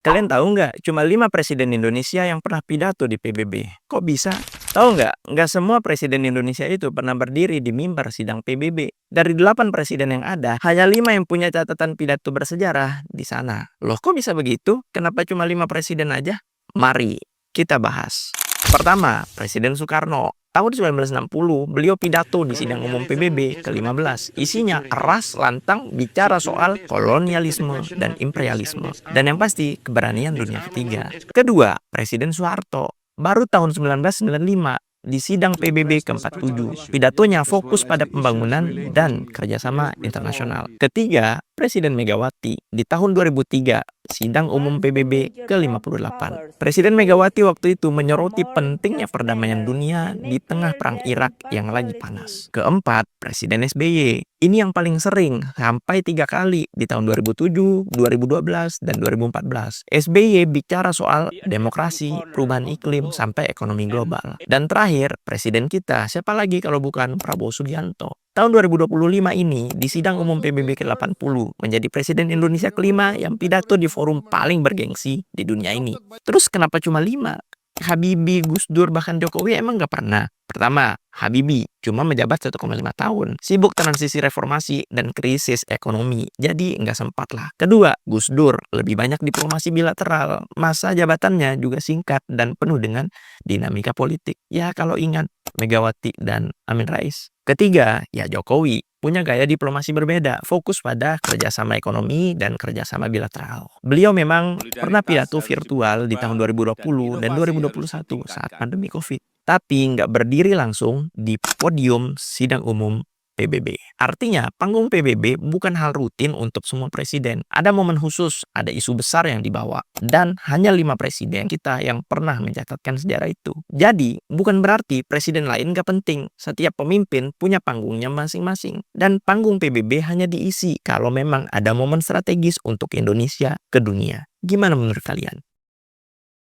Kalian tahu nggak, cuma 5 presiden Indonesia yang pernah pidato di PBB. Kok bisa? Tahu nggak semua presiden Indonesia itu pernah berdiri di mimbar sidang PBB. Dari 8 presiden yang ada, hanya 5 yang punya catatan pidato bersejarah di sana. Loh, kok bisa begitu? Kenapa cuma 5 presiden aja? Mari kita bahas. Pertama, Presiden Soekarno. Tahun 1960, beliau pidato di sidang umum PBB ke-15. Isinya keras, lantang, bicara soal kolonialisme dan imperialisme. Dan yang pasti, keberanian dunia ketiga. Kedua, Presiden Soeharto. Baru tahun 1995, di sidang PBB ke-47, pidatonya fokus pada pembangunan dan kerjasama internasional. Ketiga, Presiden Megawati. Di tahun 2003, sidang umum PBB ke-58. Presiden Megawati waktu itu menyoroti pentingnya perdamaian dunia di tengah perang Irak yang lagi panas. Keempat, Presiden SBY. Ini yang paling sering, sampai 3 kali di tahun 2007, 2012, dan 2014. SBY bicara soal demokrasi, perubahan iklim, sampai ekonomi global. Dan terakhir, Presiden kita, siapa lagi kalau bukan Prabowo Subianto. Tahun 2025 ini, di sidang umum PBB ke-80, menjadi Presiden Indonesia kelima yang pidato di forum paling bergengsi di dunia ini. Terus kenapa cuma 5? Habibie, Gus Dur, bahkan Jokowi emang nggak pernah? Pertama, Habibie cuma menjabat 1,5 tahun. Sibuk transisi reformasi dan krisis ekonomi, jadi nggak sempat lah. Kedua, Gus Dur lebih banyak diplomasi bilateral. Masa jabatannya juga singkat dan penuh dengan dinamika politik. Ya kalau ingat Megawati dan Amin Rais. Ketiga, ya Jokowi. Punya gaya diplomasi berbeda, fokus pada kerjasama ekonomi dan kerjasama bilateral. Beliau memang pernah pidato virtual di tahun 2020 dan 2021 saat pandemi COVID. Tapi nggak berdiri langsung di podium sidang umum PBB. Artinya, panggung PBB bukan hal rutin untuk semua presiden. Ada momen khusus, ada isu besar yang dibawa. Dan hanya 5 presiden kita yang pernah mencatatkan sejarah itu. Jadi, bukan berarti presiden lain nggak penting. Setiap pemimpin punya panggungnya masing-masing. Dan panggung PBB hanya diisi kalau memang ada momen strategis untuk Indonesia ke dunia. Gimana menurut kalian?